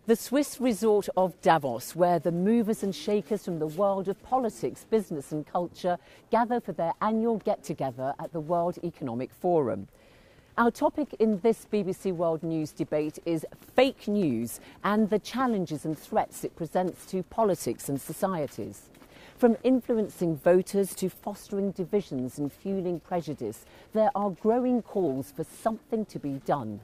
The Swiss resort of Davos, where the movers and shakers from the world of politics, business and culture gather for their annual get-together at the World Economic Forum. Our topic in this BBC World News debate is fake news and the challenges and threats it presents to politics and societies. From influencing voters to fostering divisions and fueling prejudice, there are growing calls for something to be done.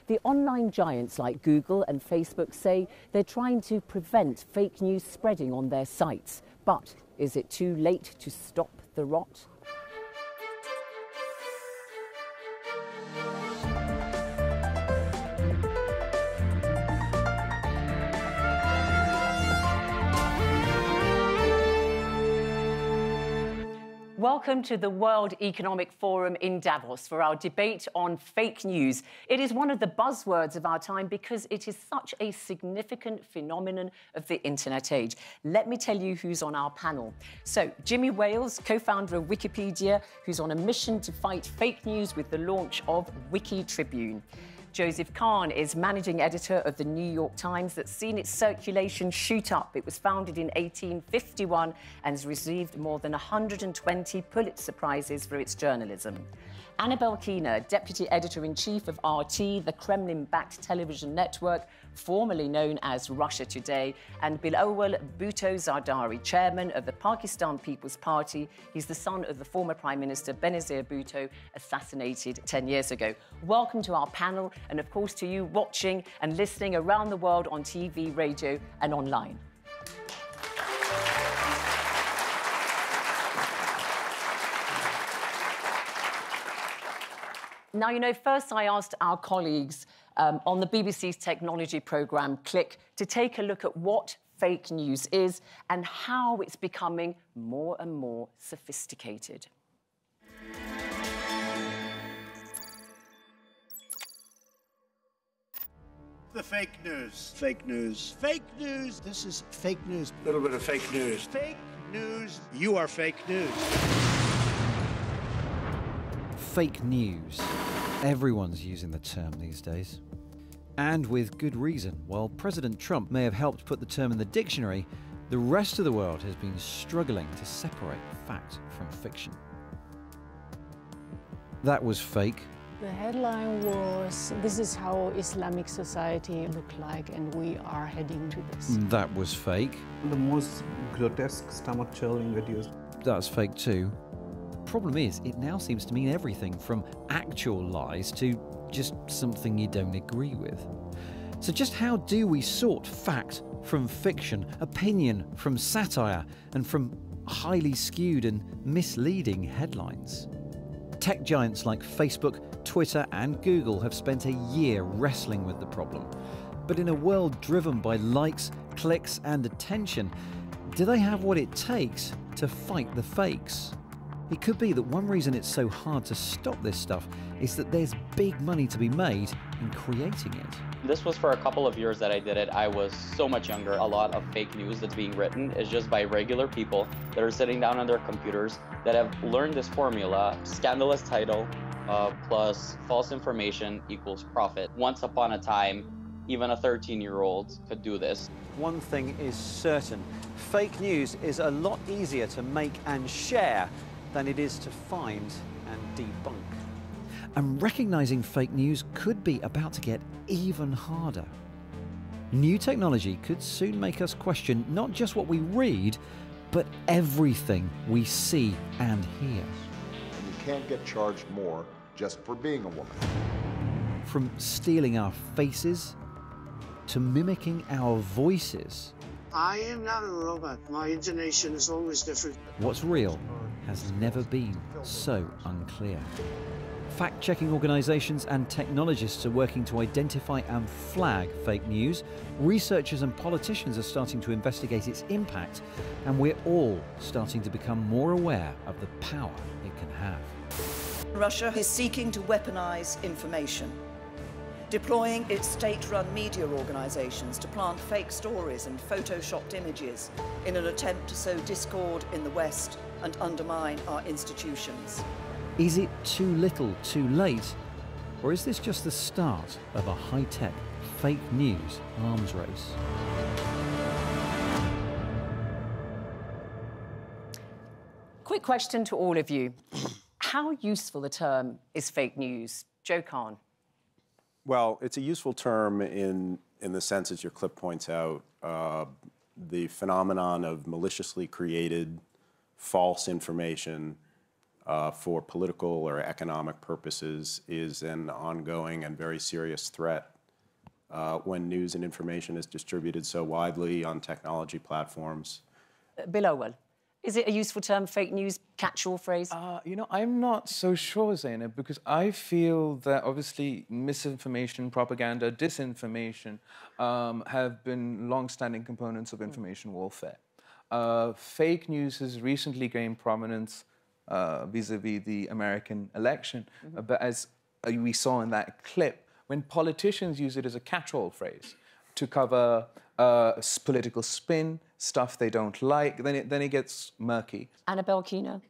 The online giants like Google and Facebook say they're trying to prevent fake news spreading on their sites. But is it too late to stop the rot? Welcome to the World Economic Forum in Davos for our debate on fake news. It is one of the buzzwords of our time because it is such a significant phenomenon of the internet age. Let me tell you who's on our panel. So, Jimmy Wales, co-founder of Wikipedia, who's on a mission to fight fake news with the launch of Wiki Tribune. Joseph Kahn is managing editor of the New York Times that's seen its circulation shoot up. It was founded in 1851 and has received more than 120 Pulitzer Prizes for its journalism. Annabelle Keener, deputy editor-in-chief of RT, the Kremlin-backed television network, formerly known as Russia Today, and Bilawal Bhutto Zardari, chairman of the Pakistan People's Party. He's the son of the former Prime Minister Benazir Bhutto, assassinated 10 years ago. Welcome to our panel, and of course to you watching and listening around the world on TV, radio and online. Now, you know, first I asked our colleagues on the BBC's technology programme, Click, to take a look at what fake news is and how it's becoming more and more sophisticated. The fake news. Fake news. Fake news. This is fake news. A little bit of fake news. Fake news. You are fake news. Fake news. Everyone's using the term these days. And with good reason. While President Trump may have helped put the term in the dictionary, the rest of the world has been struggling to separate fact from fiction. That was fake. The headline was, "This is how Islamic society look like, and we are heading to this." That was fake. The most grotesque, stomach-churning videos. That's fake too. Problem is, it now seems to mean everything from actual lies to just something you don't agree with. So just how do we sort fact from fiction, opinion from satire, and from highly skewed and misleading headlines? Tech giants like Facebook, Twitter and Google have spent a year wrestling with the problem. But in a world driven by likes, clicks and attention, do they have what it takes to fight the fakes? It could be that one reason it's so hard to stop this stuff is that there's big money to be made in creating it. This was for a couple of years that I did it. I was so much younger. A lot of fake news that's being written is just by regular people that are sitting down on their computers that have learned this formula: scandalous title plus false information equals profit. Once upon a time, even a 13-year-old could do this. One thing is certain, fake news is a lot easier to make and share than it is to find and debunk. And recognising fake news could be about to get even harder. New technology could soon make us question not just what we read, but everything we see and hear. And you can't get charged more just for being a woman. From stealing our faces to mimicking our voices. I am not a robot. My intonation is always different. What's real has never been so unclear. Fact-checking organisations and technologists are working to identify and flag fake news. Researchers and politicians are starting to investigate its impact, and we're all starting to become more aware of the power it can have. Russia is seeking to weaponize information, deploying its state-run media organisations to plant fake stories and photoshopped images in an attempt to sow discord in the West and undermine our institutions. Is it too little, too late? Or is this just the start of a high-tech fake news arms race. Quick question to all of you. How useful a term is fake news? Joe Kahn. Well, it's a useful term in the sense, as your clip points out, the phenomenon of maliciously created false information for political or economic purposes is an ongoing and very serious threat when news and information is distributed so widely on technology platforms. Bilawal, is it a useful term, fake news, catch-all phrase? You know, I'm not so sure, Zainab, because I feel that obviously misinformation, propaganda, disinformation have been long-standing components of information warfare. Fake news has recently gained prominence vis-a-vis the American election, but as we saw in that clip, when politicians use it as a catch-all phrase to cover political spin, stuff they don't like, then it gets murky. Annabelle Keener?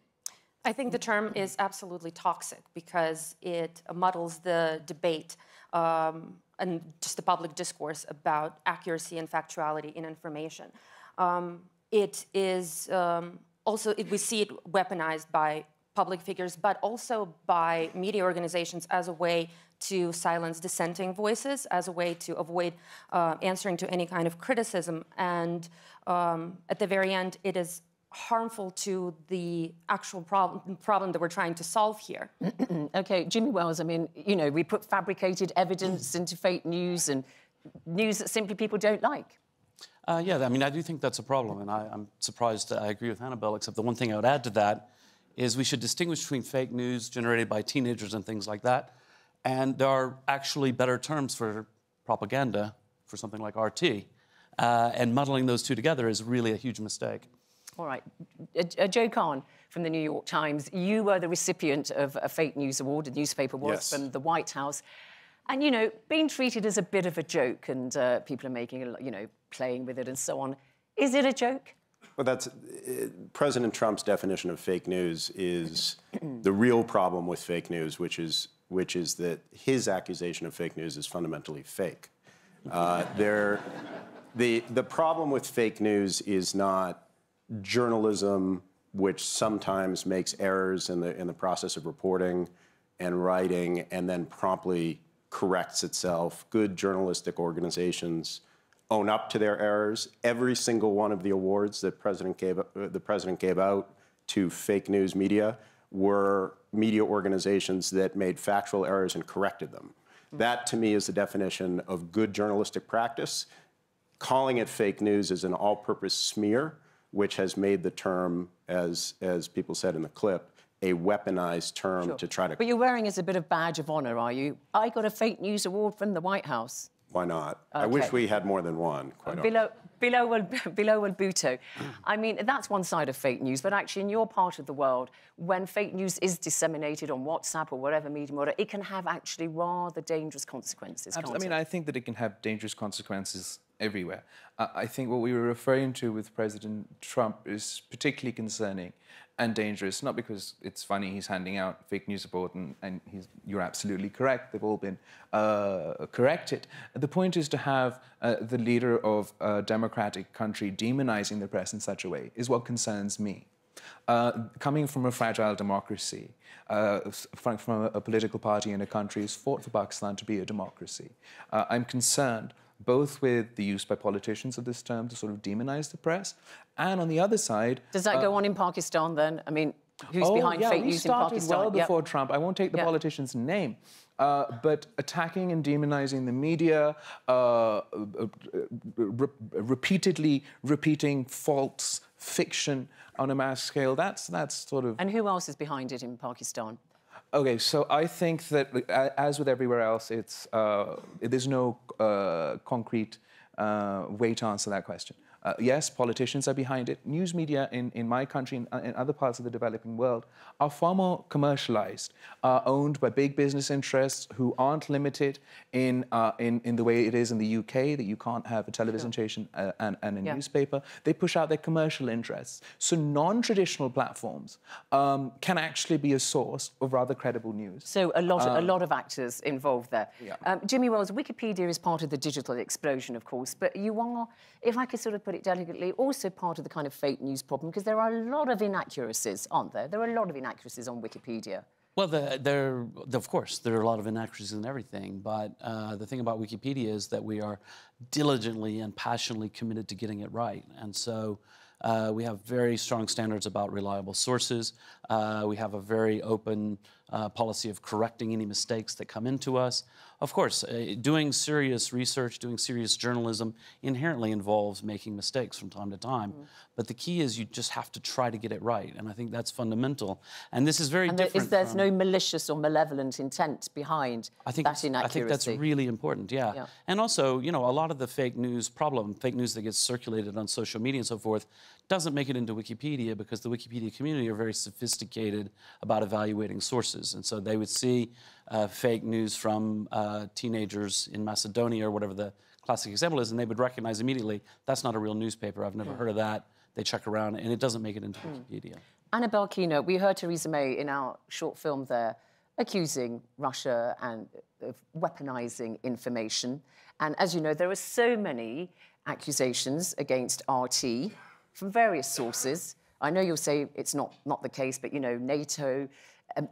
I think the term is absolutely toxic because it muddles the debate and just the public discourse about accuracy and factuality in information. It is also, we see it weaponized by public figures, but also by media organizations as a way to silence dissenting voices, as a way to avoid answering to any kind of criticism. And at the very end, it is harmful to the actual problem that we're trying to solve here. OK, Jimmy Wells, I mean, you know, we put fabricated evidence into fake news and news that simply people don't like. Yeah, I mean, I do think that's a problem, and I'm surprised. I agree with Annabelle, except the one thing I would add to that is we should distinguish between fake news generated by teenagers and things like that, and there are actually better terms for propaganda, for something like RT, and muddling those two together is really a huge mistake. All right. Joe Kahn from the New York Times, you were the recipient of a fake news award, a newspaper award from the White House. And, you know, being treated as a bit of a joke and people are making, you know, playing with it and so on. Is it a joke? Well, that's President Trump's definition of fake news is the real problem with fake news, which is that his accusation of fake news is fundamentally fake. The problem with fake news is not journalism, which sometimes makes errors in the process of reporting and writing and then promptly corrects itself. Good journalistic organizations own up to their errors. Every single one of the awards that the president gave out to fake news media were media organizations that made factual errors and corrected them. That, to me, is the definition of good journalistic practice. Calling it fake news is an all-purpose smear, which has made the term, as people said in the clip, a weaponized term to try to... But you're wearing as a bit of badge of honor, are you? I got a fake news award from the White House. Why not? Okay. I wish we had more than one, quite Bilawal Bhutto. I mean, that's one side of fake news, but actually in your part of the world, when fake news is disseminated on WhatsApp or whatever medium, it can have actually rather dangerous consequences, can't it? I mean, I think that it can have dangerous consequences everywhere. I think what we were referring to with President Trump is particularly concerning and dangerous, not because it's funny he's handing out fake news support, and you're absolutely correct, they've all been corrected. The point is to have the leader of a democratic country demonizing the press in such a way is what concerns me. Coming from a fragile democracy, from a political party in a country who's fought for Pakistan to be a democracy, I'm concerned both with the use by politicians of this term to sort of demonize the press, and on the other side... Does that go on in Pakistan, then? I mean, who's behind fake news in Pakistan? Well before Trump. I won't take the politician's name, but attacking and demonizing the media, repeatedly repeating false fiction on a mass scale, that's sort of... And who else is behind it in Pakistan? OK, so I think that, as with everywhere else, there's no concrete way to answer that question. Yes, politicians are behind it. News media in my country and in other parts of the developing world are far more commercialized, owned by big business interests who aren't limited in the way it is in the UK, that you can't have a television station and a newspaper. They push out their commercial interests. So non-traditional platforms can actually be a source of rather credible news. So a lot of actors involved there. Yeah. Jimmy Wales, Wikipedia is part of the digital explosion, of course, but you are, if I could sort of put it delicately, also part of the kind of fake news problem, because there are a lot of inaccuracies, aren't there? There are a lot of inaccuracies on Wikipedia. Well, of course, there are a lot of inaccuracies in everything, but the thing about Wikipedia is that we are diligently and passionately committed to getting it right. And so we have very strong standards about reliable sources. We have a very open policy of correcting any mistakes that come into us. Of course, doing serious research, doing serious journalism inherently involves making mistakes from time to time. But the key is you just have to try to get it right. And I think that's fundamental. And this is very different. There's no malicious or malevolent intent behind that inaccuracy. I think that's really important, yeah. And also, you know, a lot of the fake news problem, fake news that gets circulated on social media and so forth, doesn't make it into Wikipedia because the Wikipedia community are very sophisticated about evaluating sources. And so they would see fake news from teenagers in Macedonia or whatever the classic example is, and they would recognize immediately, that's not a real newspaper, I've never heard of that. They check around, and it doesn't make it into Wikipedia. Annabelle Keener, we heard Theresa May in our short film there accusing Russia of weaponizing information. And as you know, there are so many accusations against RT from various sources. I know you'll say it's not the case, but, you know, NATO,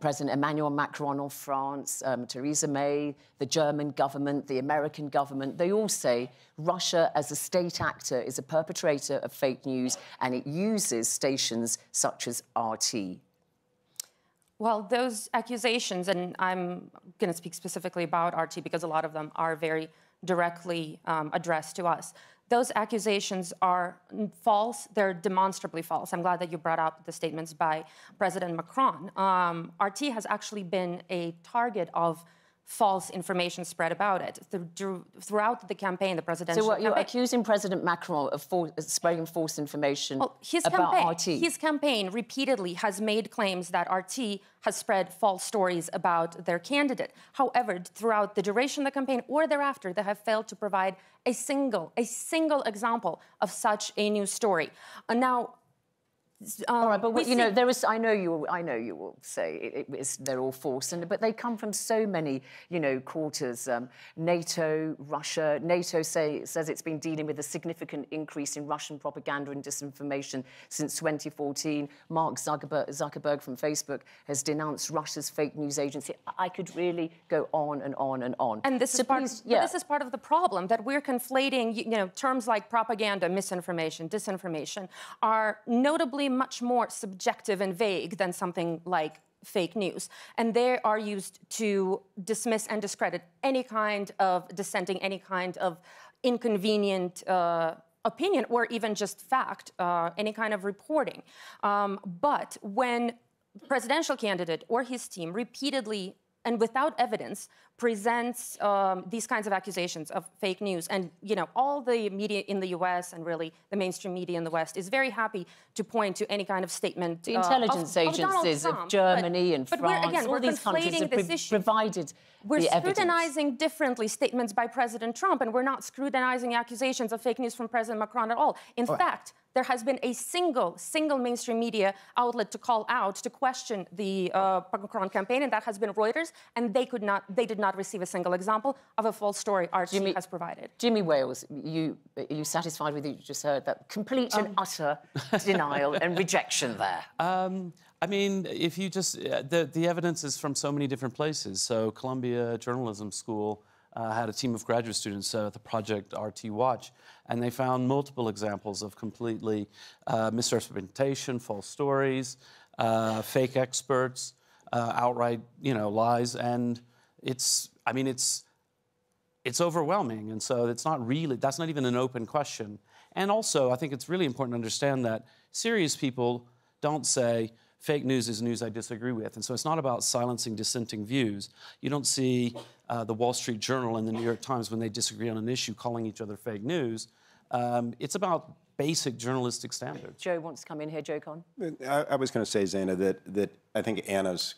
President Emmanuel Macron of France, Theresa May, the German government, the American government, they all say Russia as a state actor is a perpetrator of fake news and it uses stations such as RT. Well, those accusations, and I'm going to speak specifically about RT because a lot of them are very directly addressed to us. Those accusations are false. They're demonstrably false. I'm glad that you brought up the statements by President Macron. RT has actually been a target of false information spread about it. Throughout the campaign, the presidential campaign... So what, you're accusing President Macron of spreading false information about RT? His campaign repeatedly has made claims that RT has spread false stories about their candidate. However, throughout the duration of the campaign or thereafter, they have failed to provide a single example of such a news story. Now, all right, but you know, there is. I know you will say they're all false, but they come from so many, you know, quarters. NATO, Russia. NATO says it's been dealing with a significant increase in Russian propaganda and disinformation since 2014. Mark Zuckerberg from Facebook has denounced Russia's fake news agency. I could really go on and on and on. And this is this is part of the problem, that we're conflating. You know, terms like propaganda, misinformation, disinformation are notably much more subjective and vague than something like fake news. And they are used to dismiss and discredit any kind of dissenting, any kind of inconvenient opinion, or even just fact, any kind of reporting. But when the presidential candidate or his team repeatedly and without evidence presents these kinds of accusations of fake news, and you know, all the media in the US and really the mainstream media in the West is very happy to point to any kind of statement. The intelligence agencies of Germany and France, all these countries have provided We're the evidence. Scrutinizing differently statements by President Trump, and we're not scrutinizing accusations of fake news from President Macron at all. In fact, there has been a single mainstream media outlet to call out, to question the Macron campaign, and that has been Reuters, and they did not receive a single example of a false story RT has provided. Jimmy Wales, are you satisfied with what you just heard? That complete and utter denial and rejection there. I mean, if you just, the evidence is from so many different places. So Columbia Journalism School had a team of graduate students at the project RT Watch, and they found multiple examples of completely misrepresentation, false stories, fake experts, outright, you know, lies, and it's overwhelming, and so it's not really, that's not even an open question. And also, I think it's really important to understand that serious people don't say, fake news is news I disagree with. And so it's not about silencing dissenting views. You don't see the Wall Street Journal and the New York Times, when they disagree on an issue, calling each other fake news. It's about basic journalistic standards. Joe wants to come in here. Joe Kahn. I was going to say, Zaina, that I think Anna's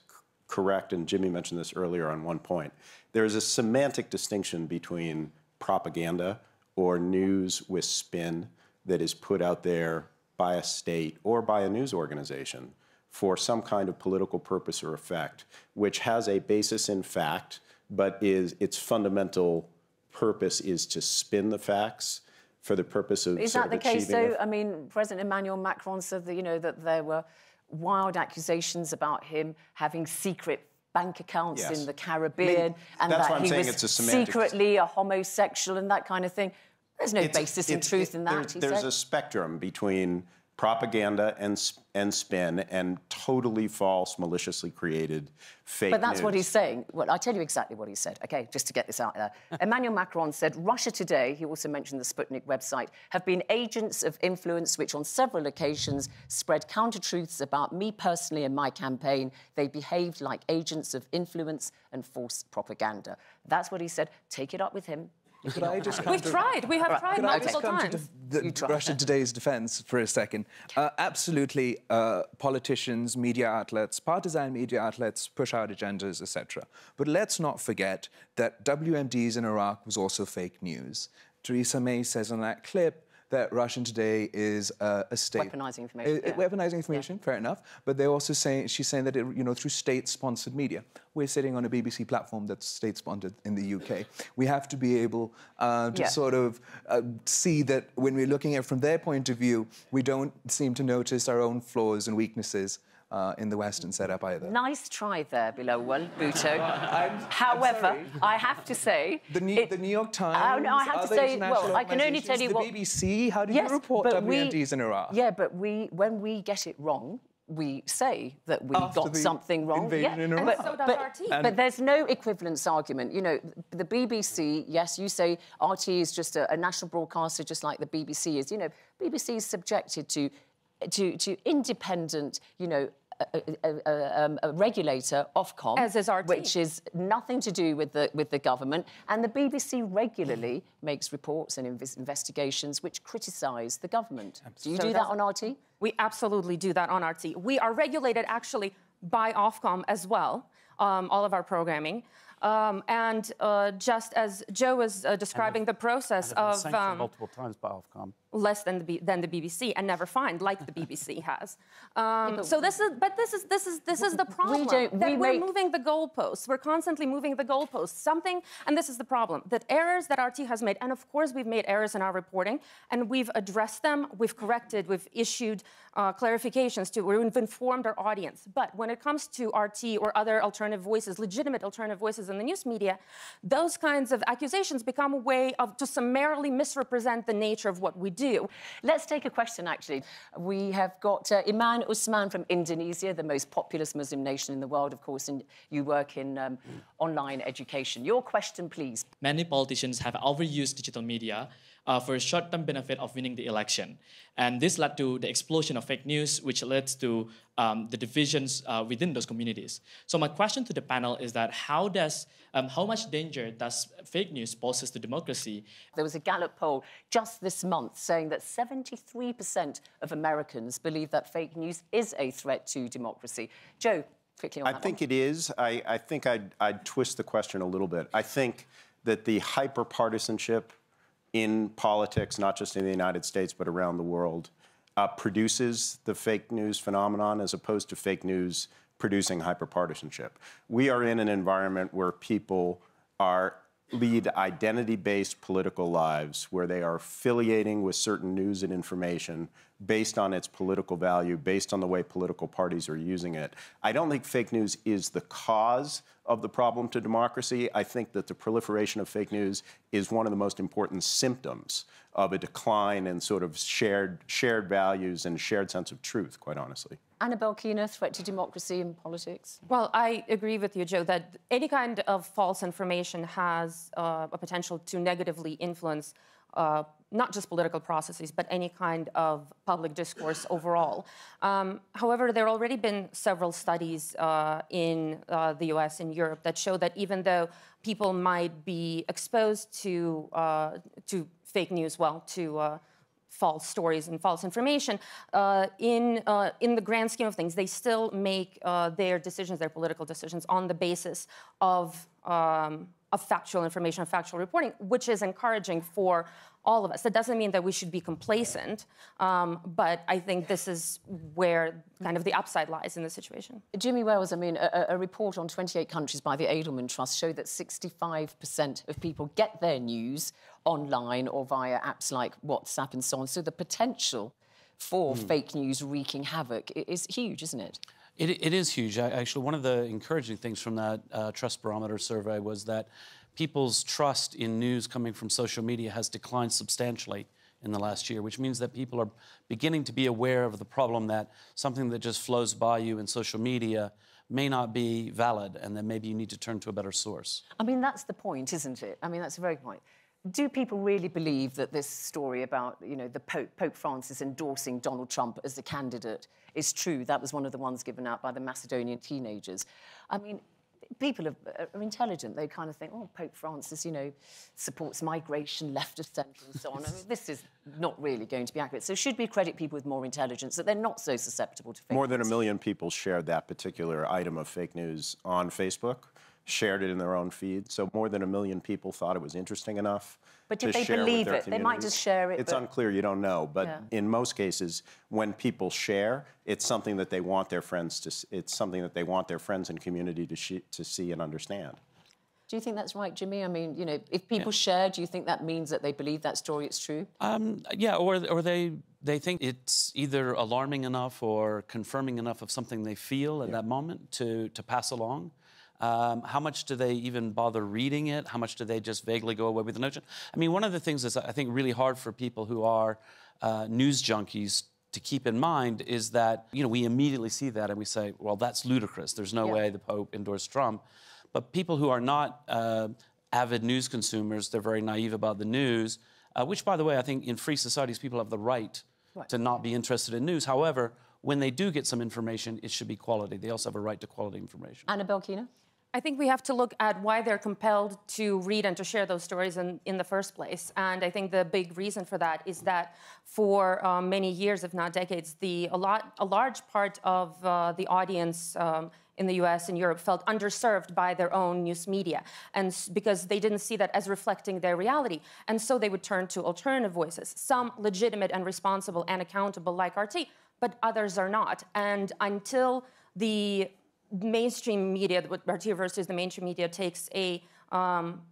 correct, and Jimmy mentioned this earlier on one point. There is a semantic distinction between propaganda or news with spin that is put out there by a state or by a news organization for some kind of political purpose or effect, which has a basis in fact, but its fundamental purpose is to spin the facts for the purpose of Is that the case, though? I mean, President Emmanuel Macron said that, that there were wild accusations about him having secret bank accounts in the Caribbean, and that he was secretly a homosexual and that kind of thing. There's no basis in truth in that, There's a spectrum between propaganda and spin and totally false, maliciously created fake news. But that's what he's saying. Well, I'll tell you exactly what he said, OK, just to get this out there. Emmanuel Macron said, Russia Today, he also mentioned the Sputnik website, have been agents of influence which on several occasions spread counter-truths about me personally and my campaign. They behaved like agents of influence and false propaganda. That's what he said. Take it up with him. Could I just We've tried. We have tried multiple times. Russia Today's defense for a second. Absolutely, politicians, media outlets, partisan media outlets push out agendas, etc. But let's not forget that WMDs in Iraq was also fake news. Theresa May says on that clip that Russian Today is a state... Weaponising information. Weaponising information, fair enough. But they're also saying, she's saying that, through state-sponsored media. We're sitting on a BBC platform that's state-sponsored in the UK. We have to be able to sort of see that when we're looking at it from their point of view, we don't seem to notice our own flaws and weaknesses in the Western setup either. Nice try there, Bilawal Bhutto. However, I have to say... The New York Times, I have to say, well, I can only tell you the what... BBC, how do you report WMDs in Iraq? Yeah, but when we get it wrong, we say that we got something wrong. In Iraq. And so does RT. But there's no equivalence argument. The BBC, yes, you say RT is just a national broadcaster, just like the BBC is. BBC is subjected to independent, a regulator, Ofcom, as is RT, which is nothing to do with the government, and the BBC regularly makes reports and investigations which criticise the government. Do you do that on RT? We absolutely do that on RT. We are regulated actually by Ofcom as well, all of our programming. Just as Joe was describing the process of multiple times by Ofcom. Less than the BBC and never fined, like the BBC has. So this is the problem. We're moving the goalposts. We're constantly moving the goalposts. And this is the problem, that errors that RT has made, and of course we've made errors in our reporting, and we've addressed them, we've corrected, we've issued clarifications we've informed our audience. But when it comes to RT or other alternative voices, legitimate alternative voices in the news media, those kinds of accusations become a way to summarily misrepresent the nature of what we do. Let's take a question, actually. We have got Iman Usman from Indonesia, the most populous Muslim nation in the world, of course, and you work in online education. Your question, please. Many politicians have overused digital media for a short-term benefit of winning the election. And this led to the explosion of fake news, which leads to the divisions within those communities. So my question to the panel is that how much danger does fake news poses to democracy? There was a Gallup poll just this month saying that 73% of Americans believe that fake news is a threat to democracy. Joe, quickly on that. I think it is. I think I'd twist the question a little bit. I think that the hyper-partisanship in politics, not just in the United States, but around the world, produces the fake news phenomenon as opposed to fake news producing hyperpartisanship. We are in an environment where people lead identity-based political lives, where they are affiliating with certain news and information based on its political value, based on the way political parties are using it. I don't think fake news is the cause of the problem to democracy. I think that the proliferation of fake news is one of the most important symptoms of a decline in sort of shared values and shared sense of truth, quite honestly. Annabelle Keener, threat to democracy in politics? Well, I agree with you, Joe, that any kind of false information has a potential to negatively influence not just political processes, but any kind of public discourse overall. However, there have already been several studies in the US and Europe that show that even though people might be exposed to fake news, false stories and false information, in the grand scheme of things, they still make their decisions, their political decisions, on the basis of factual information, of factual reporting, which is encouraging for all of us. That doesn't mean that we should be complacent, but I think this is where kind of the upside lies in the situation. Jimmy Wales, I mean, a report on 28 countries by the Edelman Trust showed that 65% of people get their news online or via apps like WhatsApp and so on. So the potential for fake news wreaking havoc is huge, isn't it? It is huge. Actually, one of the encouraging things from that Trust Barometer survey was that people's trust in news coming from social media has declined substantially in the last year, which means that people are beginning to be aware of the problem that something that just flows by you in social media may not be valid, and that maybe you need to turn to a better source. I mean, that's the point, isn't it? I mean, that's a very good point. Do people really believe that this story about, you know, the Pope Francis endorsing Donald Trump as the candidate is true? That was one of the ones given out by the Macedonian teenagers. I mean, people are intelligent. They kind of think, oh, Pope Francis, you know, supports migration, left of centre and so on. I mean, this is not really going to be accurate. So should we credit people with more intelligence, that they're not so susceptible to fake news? More than 1 million people shared that particular item of fake news on Facebook, shared it in their own feed. So more than 1 million people thought it was interesting enough. But did they believe it? They might just share it. It's unclear, you don't know. But in most cases, when people share, it's something that they want their friends to. It's something that they want their friends and community to see and understand. Do you think that's right, Jimmy? I mean, you know, if people share, do you think that means that they believe that story is true? Yeah, or they think it's either alarming enough or confirming enough of something they feel at that moment to pass along. How much do they even bother reading it? How much do they just vaguely go away with the notion? I mean, one of the things that's, I think, really hard for people who are news junkies to keep in mind is that, you know, we immediately see that and we say, well, that's ludicrous. There's no way the Pope endorsed Trump. But people who are not avid news consumers, they're very naive about the news, which, by the way, I think in free societies, people have the right to not be interested in news. However, when they do get some information, it should be quality. They also have a right to quality information. Annabelle Keener? I think we have to look at why they're compelled to read and to share those stories in the first place. And I think the big reason for that is that for many years, if not decades, a large part of the audience in the US and Europe felt underserved by their own news media, and because they didn't see that as reflecting their reality. And so they would turn to alternative voices, some legitimate and responsible and accountable like RT, but others are not. And until the mainstream media, RT versus the mainstream media, takes a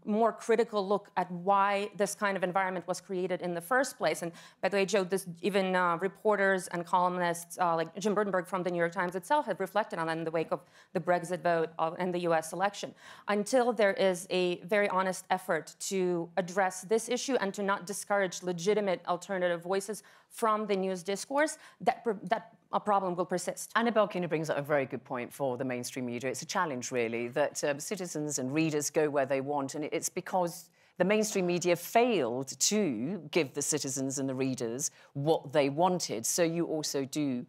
more critical look at why this kind of environment was created in the first place. And by the way, Joe, even reporters and columnists like Jim Burdenberg from the New York Times itself have reflected on that in the wake of the Brexit vote and the US election. Until there is a very honest effort to address this issue and to not discourage legitimate alternative voices from the news discourse, that a problem will persist. Annabelle Keener brings up a very good point for the mainstream media. It's a challenge, really, that citizens and readers go where they want, and it's because the mainstream media failed to give the citizens and the readers what they wanted. So you also do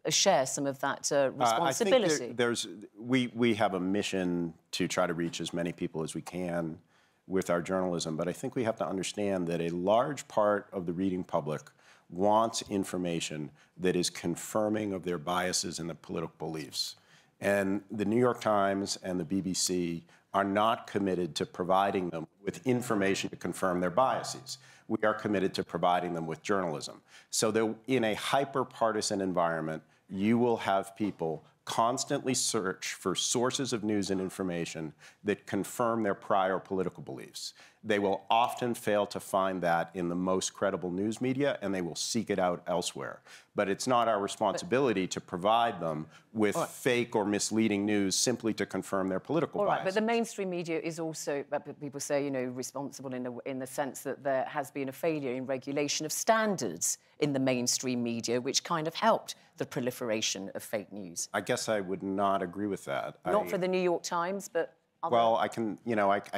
share some of that responsibility. I think we have a mission to try to reach as many people as we can with our journalism, but I think we have to understand that a large part of the reading public wants information that is confirming of their biases and their political beliefs. And the New York Times and the BBC are not committed to providing them with information to confirm their biases. We are committed to providing them with journalism. So that in a hyper-partisan environment, you will have people constantly search for sources of news and information that confirm their prior political beliefs. They will often fail to find that in the most credible news media, and they will seek it out elsewhere. But it's not our responsibility to provide them with fake or misleading news simply to confirm their political bias. But the mainstream media is also, people say, you know, responsible in the sense that there has been a failure in regulation of standards in the mainstream media, which kind of helped the proliferation of fake news. I guess I would not agree with that. Not for the New York Times, but other... Well, I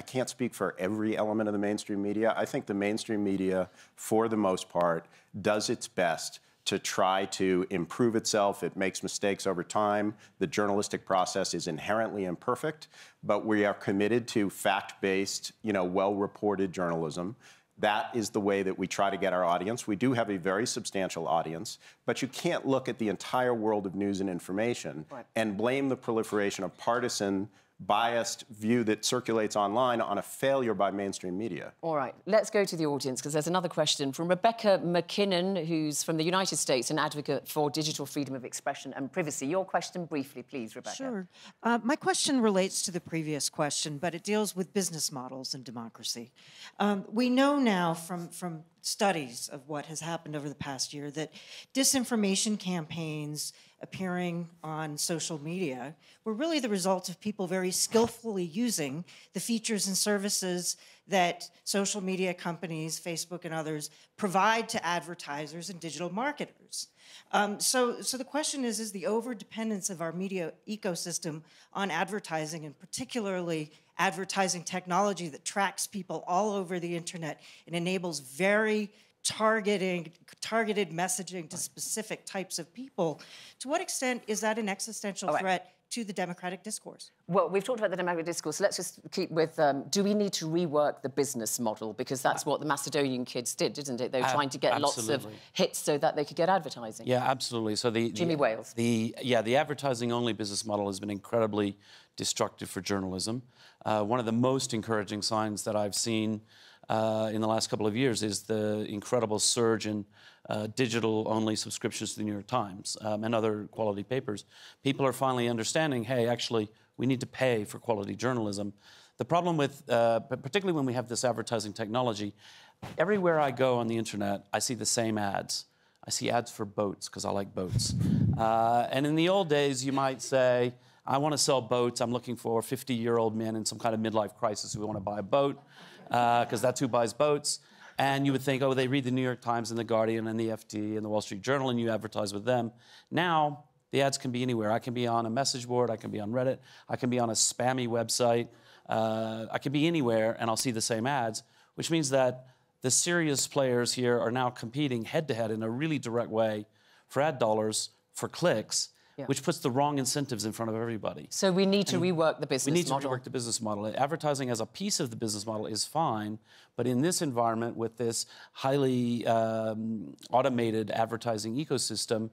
can't speak for every element of the mainstream media. I think the mainstream media, for the most part, does its best to try to improve itself. It makes mistakes over time. The journalistic process is inherently imperfect, but we are committed to fact-based, well-reported journalism That is the way that we try to get our audience. We do have a very substantial audience, but you can't look at the entire world of news and information and blame the proliferation of partisan, biased view that circulates online on a failure by mainstream media. All right, let's go to the audience, because there's another question from Rebecca McKinnon, who's from the United States, an advocate for digital freedom of expression and privacy. Your question briefly, please, Rebecca. Sure. My question relates to the previous question, but it deals with business models and democracy. We know now from studies of what has happened over the past year that disinformation campaigns appearing on social media were really the result of people very skillfully using the features and services that social media companies, Facebook and others, provide to advertisers and digital marketers. So the question is the overdependence of our media ecosystem on advertising, and particularly advertising technology that tracks people all over the internet and enables very targeted messaging to specific types of people. To what extent is that an existential threat to the democratic discourse? Well, we've talked about the democratic discourse. Let's just keep with, do we need to rework the business model? Because that's what the Macedonian kids did, didn't it? They were trying to get lots of hits so that they could get advertising. Yeah, absolutely. So Jimmy Wales. The advertising-only business model has been incredibly destructive for journalism. One of the most encouraging signs that I've seen in the last couple of years is the incredible surge in digital-only subscriptions to the New York Times and other quality papers. People are finally understanding, hey, actually, we need to pay for quality journalism. The problem with, particularly when we have this advertising technology, everywhere I go on the internet, I see the same ads. I see ads for boats, because I like boats. And in the old days, you might say, I want to sell boats. I'm looking for 50-year-old men in some kind of midlife crisis who want to buy a boat, because that's who buys boats. And you would think, oh, they read the New York Times and the Guardian and the FT and the Wall Street Journal, and you advertise with them. Now, the ads can be anywhere. I can be on a message board. I can be on Reddit. I can be on a spammy website. I can be anywhere, and I'll see the same ads, which means that the serious players here are now competing head-to-head in a really direct way for ad dollars, for clicks, which puts the wrong incentives in front of everybody. So we need to rework the business model. We need to rework the business model. Advertising as a piece of the business model is fine, but in this environment with this highly automated advertising ecosystem,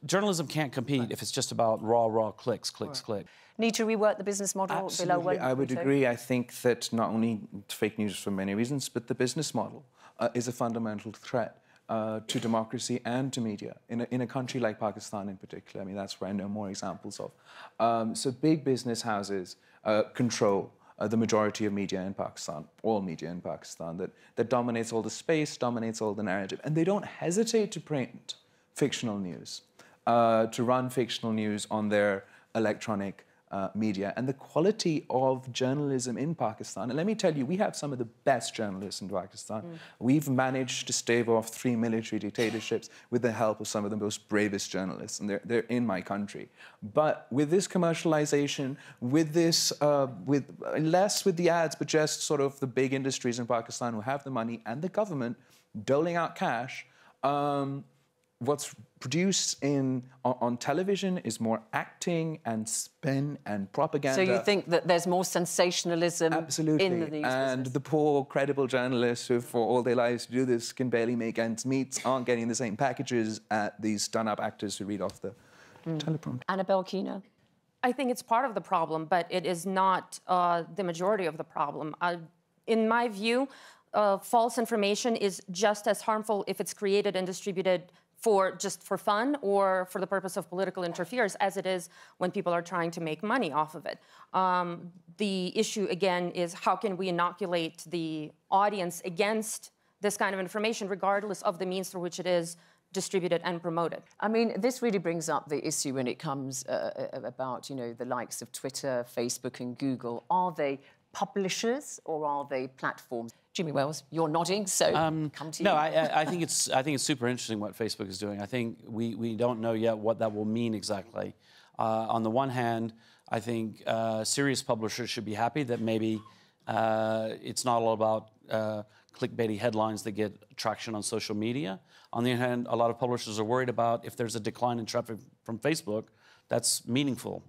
journalism can't compete if it's just about raw clicks, click. Need to rework the business model? Absolutely, I would agree. I think that not only fake news for many reasons, but the business model is a fundamental threat to democracy and to media in a country like Pakistan in particular. I mean, that's where I know more examples of. So big business houses control the majority of media in Pakistan, all media in Pakistan, that dominates all the space, dominates all the narrative. And they don't hesitate to print fictional news, to run fictional news on their electronic media. And the quality of journalism in Pakistan, and let me tell you, we have some of the best journalists in Pakistan. We've managed to stave off 3 military dictatorships with the help of some of the most bravest journalists, and they're in my country. But with this commercialization, with this, less with the ads, but just sort of the big industries in Pakistan who have the money and the government doling out cash, what's produced on television is more acting and spin and propaganda. So you think that there's more sensationalism in the news and business? The poor, credible journalists who, for all their lives to do this, can barely make ends meet, aren't getting the same packages at these done-up actors who read off the teleprompter. Annabelle Kino? I think it's part of the problem, but it is not the majority of the problem. In my view, false information is just as harmful if it's created and distributed just for fun or for the purpose of political interference as it is when people are trying to make money off of it. The issue, again, is how can we inoculate the audience against this kind of information, regardless of the means through which it is distributed and promoted. I mean, this really brings up the issue when it comes about, the likes of Twitter, Facebook and Google. Are they publishers or are they platforms? Jimmy Wales, you're nodding, so come to you. No, I think it's super interesting what Facebook is doing. I think we don't know yet what that will mean exactly. On the one hand, I think serious publishers should be happy that maybe it's not all about clickbaity headlines that get traction on social media. On the other hand, a lot of publishers are worried about if there's a decline in traffic from Facebook, that's meaningful,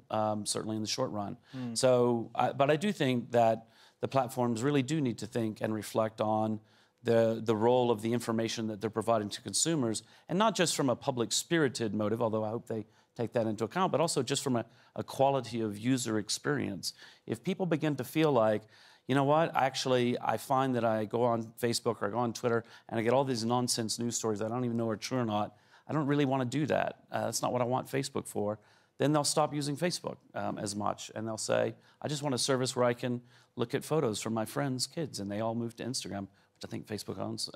certainly in the short run. So, but I do think that the platforms really do need to think and reflect on the role of the information that they're providing to consumers, and not just from a public-spirited motive, although I hope they take that into account, but also just from a quality of user experience. If people begin to feel like, you know what, actually, I find that I go on Facebook or I go on Twitter and I get all these nonsense news stories that I don't even know are true or not, I don't really want to do that. That's not what I want Facebook for. Then they'll stop using Facebook as much, and they'll say, I just want a service where I can look at photos from my friends' kids, and they all move to Instagram, which I think Facebook owns.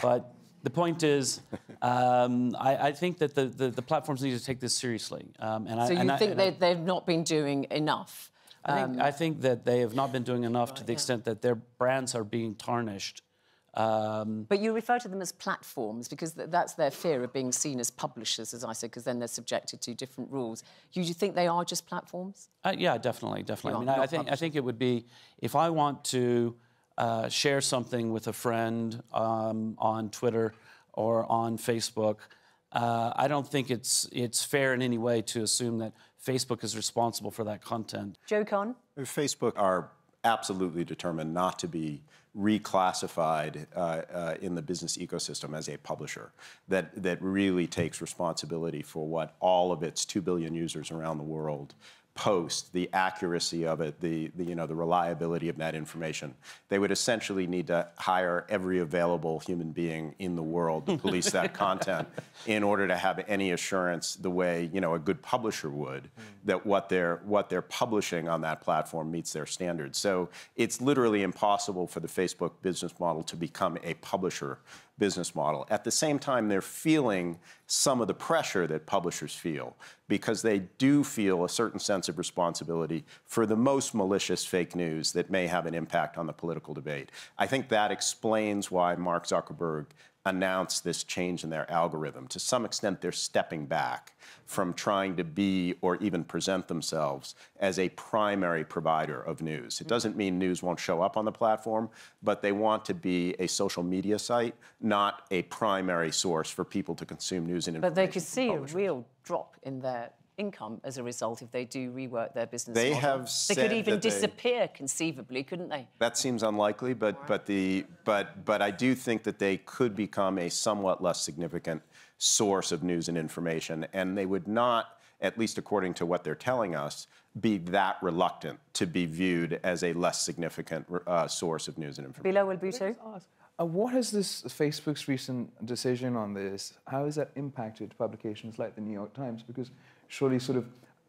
But the point is, I think that the platforms need to take this seriously. So you think they've not been doing enough? I think that they have not been doing enough to the extent that their brands are being tarnished. But you refer to them as platforms because that's their fear of being seen as publishers, as I said, because then they're subjected to different rules. You think they are just platforms? Yeah, definitely. I mean, I think it would be, if I want to share something with a friend on Twitter or on Facebook, I don't think it's fair in any way to assume that Facebook is responsible for that content. Joe Kahn? Facebook are absolutely determined not to be reclassified in the business ecosystem as a publisher that really takes responsibility for what all of its 2 billion users around the world post, the accuracy of it, the reliability of that information. They would essentially need to hire every available human being in the world to police that content in order to have any assurance, the way a good publisher would, that what they're publishing on that platform meets their standards. So it's literally impossible for the Facebook business model to become a publisher business model. At the same time, they're feeling some of the pressure that publishers feel because they do feel a certain sense of responsibility for the most malicious fake news that may have an impact on the political debate. I think that explains why Mark Zuckerberg announced this change in their algorithm. To some extent, they're stepping back from trying to be or even present themselves as a primary provider of news. It doesn't mean news won't show up on the platform, but they want to be a social media site, not a primary source for people to consume news and information. But they could see a real drop in their income as a result if they do rework their business model. They could even disappear conceivably, couldn't they? That seems unlikely, but I do think that they could become a somewhat less significant source of news and information, and they would not, at least according to what they're telling us, be that reluctant to be viewed as a less significant source of news and information. Bilal Bhutto? What has Facebook's recent decision on this, how has that impacted publications like the New York Times? Because surely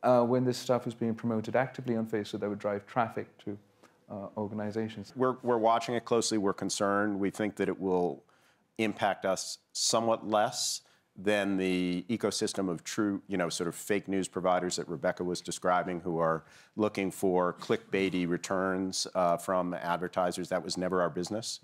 when this stuff is being promoted actively on Facebook, that would drive traffic to organizations. We're watching it closely. We're concerned. We think that it will impact us somewhat less than the ecosystem of true, fake news providers that Rebecca was describing, who are looking for clickbaity returns from advertisers. That was never our business.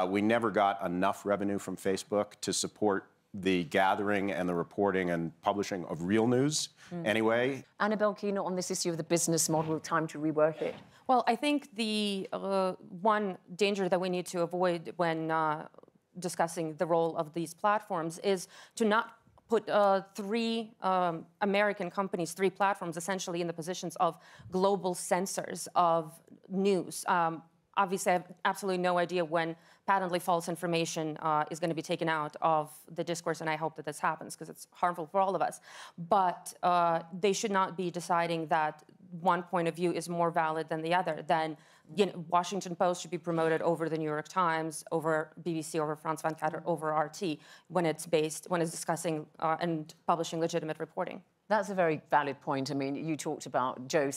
We never got enough revenue from Facebook to support the gathering and the reporting and publishing of real news anyway. Annabelle Keener, on this issue of the business model, time to rework it? Well, I think the one danger that we need to avoid when discussing the role of these platforms is to not put three American companies, three platforms, essentially in the positions of global censors of news. Obviously, I have absolutely no idea when patently false information is going to be taken out of the discourse, and I hope that this happens because it's harmful for all of us. But they should not be deciding that one point of view is more valid than the other. Then, Washington Post should be promoted over the New York Times, over BBC, over France 24, over RT when it's discussing and publishing legitimate reporting. That's a very valid point. I mean, you talked about, Joe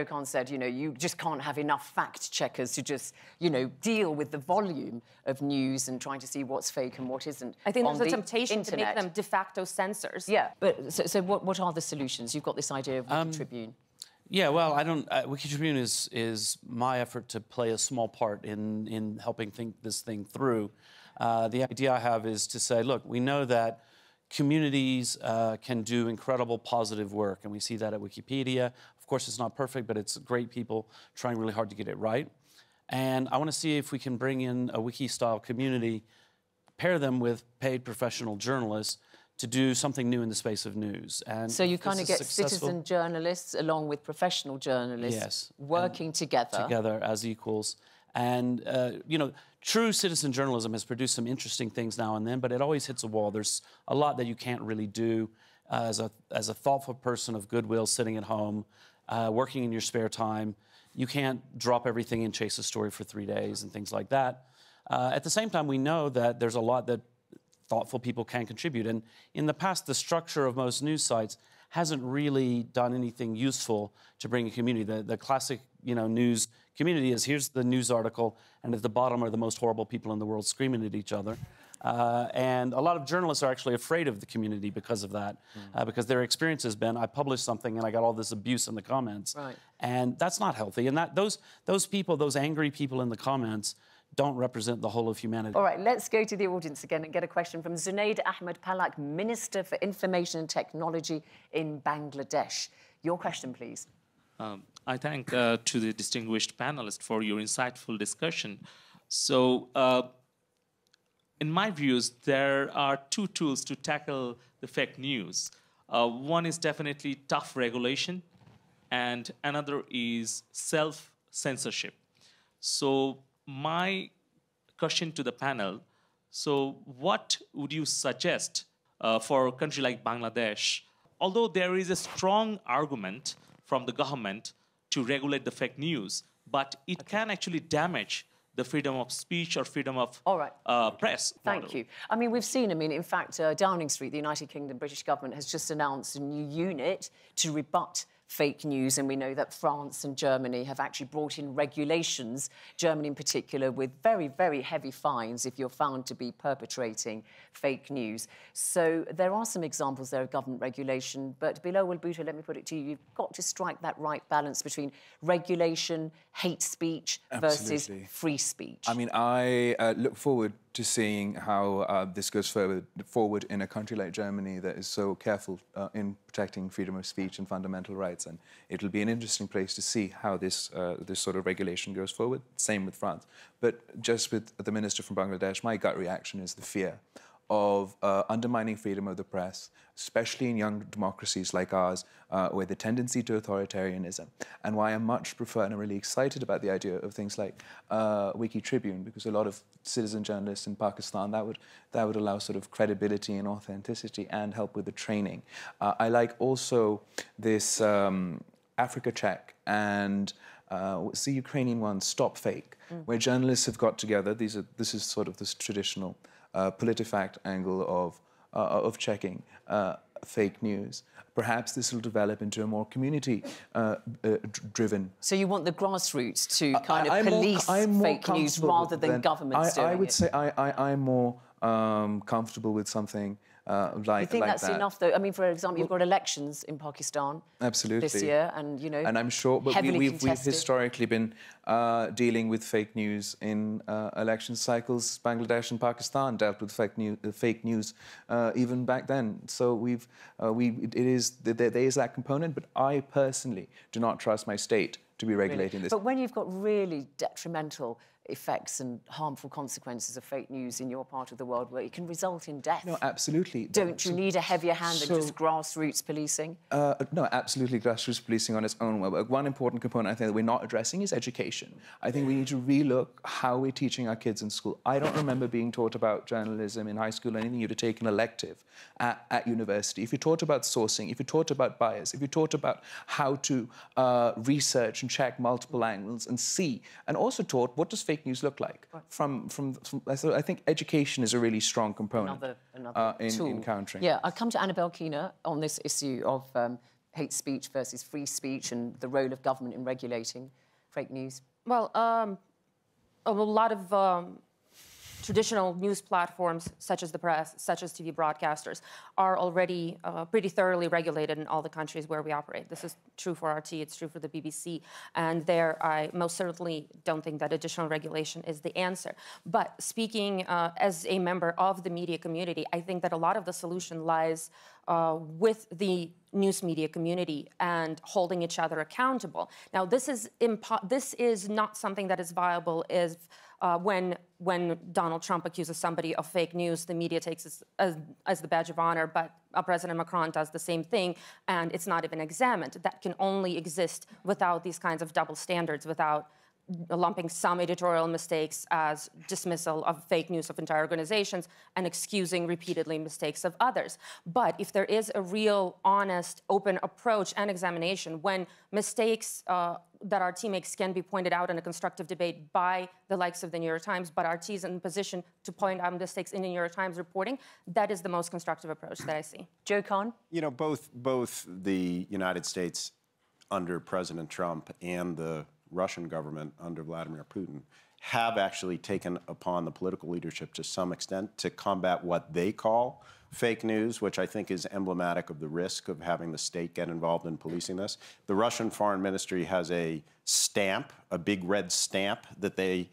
Kahn said, you just can't have enough fact checkers to just, deal with the volume of news and trying to see what's fake and what isn't. I think there's a temptation to make them de facto censors. Yeah, but so what are the solutions? You've got this idea of Wiki Tribune. Yeah, well, Wiki Tribune is my effort to play a small part in helping think this thing through. The idea I have is to say, look, we know that communities can do incredible positive work, and we see that at Wikipedia. Of course, it's not perfect, but it's great people trying really hard to get it right. And I want to see if we can bring in a wiki-style community, pair them with paid professional journalists to do something new in the space of news. And so you kind of get citizen journalists along with professional journalists working together. Together as equals. And, you know, true citizen journalism has produced some interesting things now and then, but it always hits a wall. There's a lot that you can't really do as a thoughtful person of goodwill sitting at home, working in your spare time. You can't drop everything and chase a story for 3 days and things like that. At the same time, we know that there's a lot that thoughtful people can contribute. And in the past, the structure of most news sites hasn't really done anything useful to bring a community. The classic, you know, news community is here's the news article, and at the bottom are the most horrible people in the world screaming at each other. And a lot of journalists are actually afraid of the community because of that, because their experience has been, I published something and I got all this abuse in the comments. Right. And that's not healthy. And those people, those angry people in the comments, don't represent the whole of humanity. All right, let's go to the audience again and get a question from Zunaid Ahmed Palak, Minister for Information and Technology in Bangladesh. Your question, please. I thank to the distinguished panelists for your insightful discussion. So, in my views, there are two tools to tackle the fake news. One is definitely tough regulation, and another is self-censorship. So, my question to the panel, so what would you suggest for a country like Bangladesh, although there is a strong argument from the government to regulate the fake news, but it can actually damage the freedom of speech or freedom of press. Thank you. I mean, we've seen, in fact, Downing Street, the United Kingdom British government has just announced a new unit to rebut fake news, and we know that France and Germany have actually brought in regulations, Germany in particular, with very, very heavy fines if you're found to be perpetrating fake news. So there are some examples there of government regulation, but Bilawal Bhutto, let me put it to you, you've got to strike that right balance between regulation, hate speech versus free speech. I mean, I look forward to seeing how this goes forward in a country like Germany that is so careful in protecting freedom of speech and fundamental rights. And it'll be an interesting place to see how this sort of regulation goes forward. Same with France. But just with the minister from Bangladesh, my gut reaction is the fear of undermining freedom of the press, especially in young democracies like ours, where the tendency to authoritarianism, and why I much prefer and I'm really excited about the idea of things like Wiki Tribune, because a lot of citizen journalists in Pakistan, that would allow sort of credibility and authenticity and help with the training. I like also this Africa Check and what's the Ukrainian one, Stop Fake, where journalists have got together. This is sort of this traditional PolitiFact angle of checking fake news. Perhaps this will develop into a more community-driven. So you want the grassroots to kind of police fake news rather than governments doing it? I would say I'm more comfortable with something like you think that's that. enough, though? I mean, for example, you've got elections in Pakistan this year, and, you know, and I'm sure, but we've historically been dealing with fake news in election cycles. Bangladesh and Pakistan dealt with fake news even back then. So there is that component, but I personally do not trust my state to be regulating this. But when you've got really detrimental effects and harmful consequences of fake news in your part of the world where it can result in death. No, absolutely. Don't you need a heavier hand than just grassroots policing? No, absolutely grassroots policing on its own. One important component I think that we're not addressing is education. I think we need to relook how we're teaching our kids in school. I don't remember being taught about journalism in high school or anything. You'd have taken an elective at university. If you're taught about sourcing, if you're taught about bias, if you're taught about how to research and check multiple angles and see, and also taught what does fake news look like? So I think education is a really strong component in countering. Yeah, I'll come to Annabelle Keener on this issue of hate speech versus free speech and the role of government in regulating fake news. Well, a lot of traditional news platforms, such as the press, such as TV broadcasters, are already pretty thoroughly regulated in all the countries where we operate. This is true for RT, it's true for the BBC, and there I most certainly don't think that additional regulation is the answer. But speaking as a member of the media community, I think that a lot of the solution lies with the news media community and holding each other accountable. Now, this is not something that is viable if when Donald Trump accuses somebody of fake news, the media takes it as the badge of honor, but President Macron does the same thing, and it's not even examined. That can only exist without these kinds of double standards, without lumping some editorial mistakes as dismissal of fake news of entire organizations and excusing repeatedly mistakes of others. But if there is a real, honest, open approach and examination when mistakes that our team makes can be pointed out in a constructive debate by the likes of the New York Times, but our team is in a position to point out mistakes in the New York Times reporting, that is the most constructive approach that I see. Joe Kahn? You know, both the United States under President Trump and the Russian government under Vladimir Putin have actually taken upon the political leadership to some extent to combat what they call fake news, which I think is emblematic of the risk of having the state get involved in policing this. The Russian Foreign Ministry has a stamp, a big red stamp that they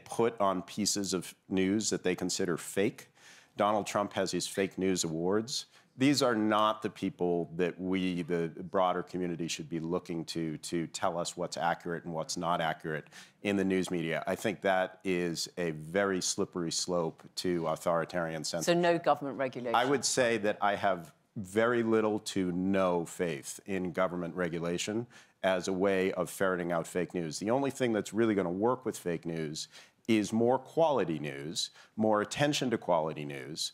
put on pieces of news that they consider fake. Donald Trump has his fake news awards. These are not the people that we, the broader community, should be looking to tell us what's accurate and what's not accurate in the news media. I think that is a very slippery slope to authoritarian censorship. So no government regulation? I would say that I have very little to no faith in government regulation as a way of ferreting out fake news. The only thing that's really going to work with fake news is more quality news, more attention to quality news,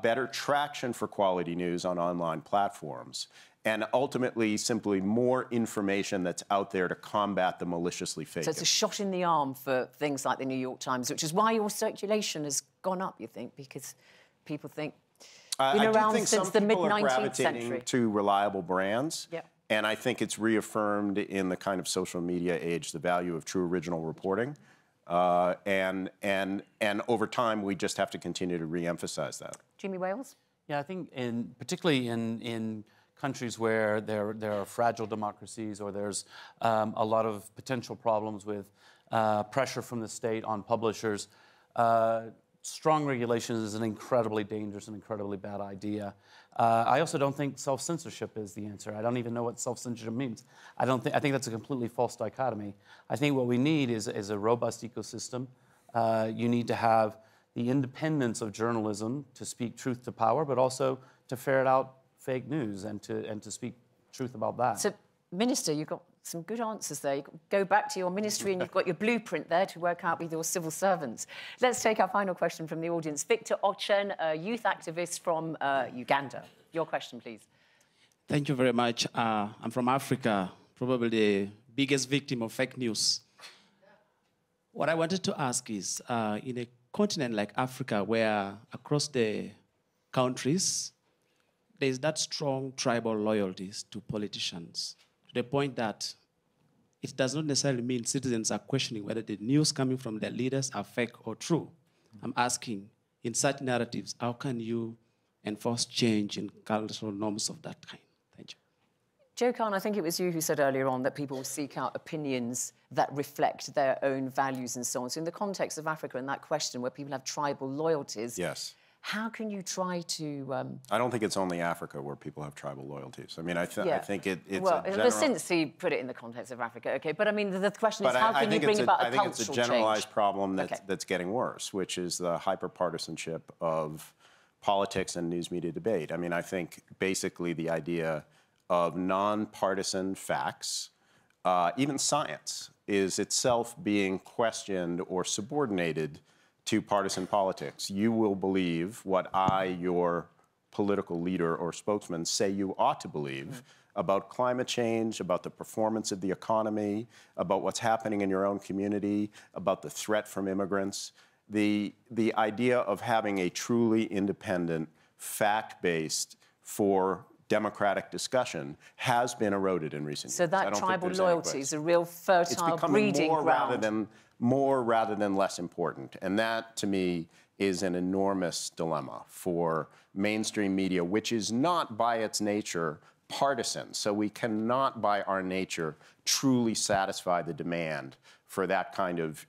better traction for quality news on online platforms, and ultimately simply more information that's out there to combat the maliciously fake. So it's a shot in the arm for things like the New York Times, which is why your circulation has gone up, you think, because people think, been around since the mid-19th century. To reliable brands. Yep. And I think it's reaffirmed in the kind of social media age the value of true original reporting. And over time, we just have to continue to re-emphasize that. Jimmy Wales? Yeah, I think particularly in countries where there are fragile democracies or there's a lot of potential problems with pressure from the state on publishers, strong regulation is an incredibly dangerous and incredibly bad idea. I also don't think self-censorship is the answer. I don't even know what self-censorship means. I think that's a completely false dichotomy. I think what we need is a robust ecosystem. You need to have the independence of journalism to speak truth to power, but also to ferret out fake news and to speak truth about that. So, Minister, you've got some good answers there. You go back to your ministry and you've got your blueprint there to work out with your civil servants. Let's take our final question from the audience. Victor Ochen, a youth activist from Uganda. Your question, please. Thank you very much. I'm from Africa, probably the biggest victim of fake news. What I wanted to ask is, in a continent like Africa, where across the countries, there's that strong tribal loyalties to politicians, to the point that it does not necessarily mean citizens are questioning whether the news coming from their leaders are fake or true. I'm asking, in such narratives, how can you enforce change in cultural norms of that kind? Thank you. Joe Kahn, I think it was you who said earlier on that people seek out opinions that reflect their own values and so on. So in the context of Africa and that question where people have tribal loyalties, yes, how can you try to... I don't think it's only Africa where people have tribal loyalties. I mean, I think it's well, a general... since he put it in the context of Africa, OK. But, I mean, the question is, how can you bring about a cultural change? I think it's a generalized problem that's getting worse, which is the hyper-partisanship of politics and news media debate. I mean, I think basically the idea of non-partisan facts, even science, is itself being questioned or subordinated to partisan politics. You will believe what I, your political leader or spokesman, say you ought to believe about climate change, about the performance of the economy, about what's happening in your own community, about the threat from immigrants. The idea of having a truly independent, fact-based, for democratic discussion has been eroded in recent years. So that tribal loyalty is a real fertile breeding ground. More rather than less important. And that, to me, is an enormous dilemma for mainstream media, which is not by its nature partisan. So we cannot, by our nature, truly satisfy the demand for that kind of,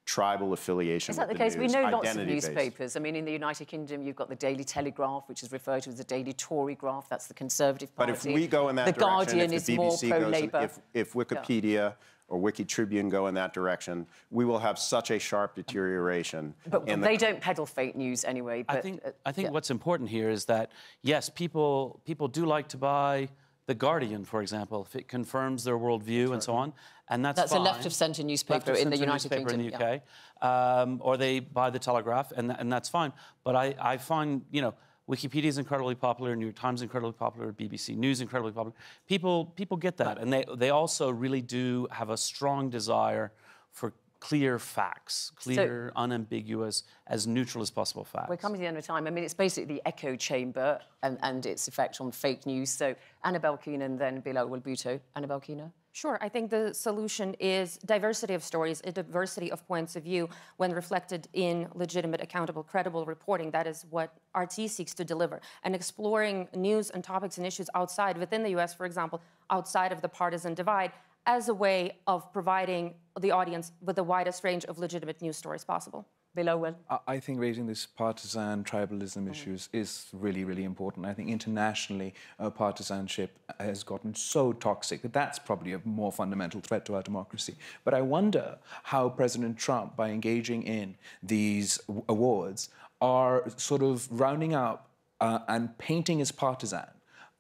tribal affiliation. Is that the case? We know lots of newspapers. I mean, in the United Kingdom, you've got the Daily Telegraph, which is referred to as the Daily Tory Graph. That's the Conservative Party. But if we go in that direction, the Guardian is more pro-Labour. If Wikipedia or Wiki Tribune go in that direction, we will have such a sharp deterioration. But they don't peddle fake news anyway. But, I think what's important here is that, yes, people do like to buy The Guardian, for example, if it confirms their worldview and so on. and that's That's fine. a left-of-centre newspaper in the United Kingdom. In the UK, or they buy the Telegraph, and that's fine. But I find, you know, Wikipedia is incredibly popular, New York Times incredibly popular, BBC News incredibly popular. People get that, and they also really do have a strong desire for clear facts, clear, unambiguous, as neutral as possible facts. We're coming to the end of time. I mean, it's basically the echo chamber and its effect on fake news. So Annabel Keenan, then Bilal Bhutto. Annabel Keenan? Sure. I think the solution is diversity of stories, a diversity of points of view when reflected in legitimate, accountable, credible reporting. That is what RT seeks to deliver. And exploring news and topics and issues outside, within the US, for example, outside of the partisan divide, as a way of providing the audience with the widest range of legitimate news stories possible. Bilal? I think raising this partisan tribalism issues is really, really important. I think internationally, partisanship has gotten so toxic that that's probably a more fundamental threat to our democracy. But I wonder how President Trump, by engaging in these awards, are sort of rounding up and painting as partisan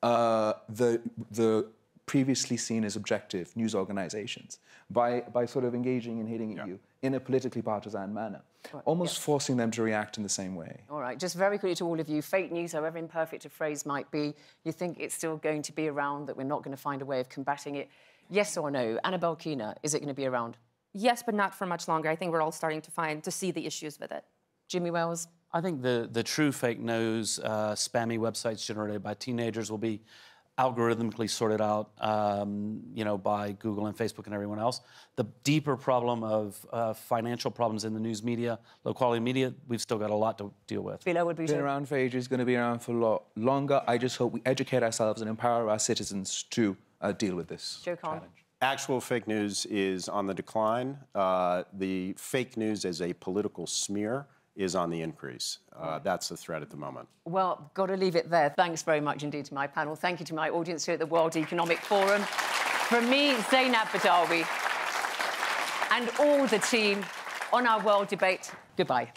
the previously seen as objective news organizations by sort of engaging and hitting at you in a politically partisan manner, almost forcing them to react in the same way. All right, just very quickly to all of you, fake news, however imperfect a phrase might be, you think it's still going to be around, that we're not going to find a way of combating it? Yes or no? Annabel Keenan, is it going to be around? Yes, but not for much longer. I think we're all starting to see the issues with it. Jimmy Wales? I think the true fake news, spammy websites generated by teenagers will be algorithmically sorted out, you know, by Google and Facebook and everyone else. The deeper problem of financial problems in the news media, low-quality media, we've still got a lot to deal with. Bilal Bhutto? Been around for ages, going to be around for a lot longer. I just hope we educate ourselves and empower our citizens to deal with this challenge. Actual fake news is on the decline. The fake news as a political smear is on the increase. That's the threat at the moment. Well, got to leave it there. Thanks very much indeed to my panel. Thank you to my audience here at the World Economic Forum. From me, Zainab Badawi, and all the team on our World Debate, goodbye.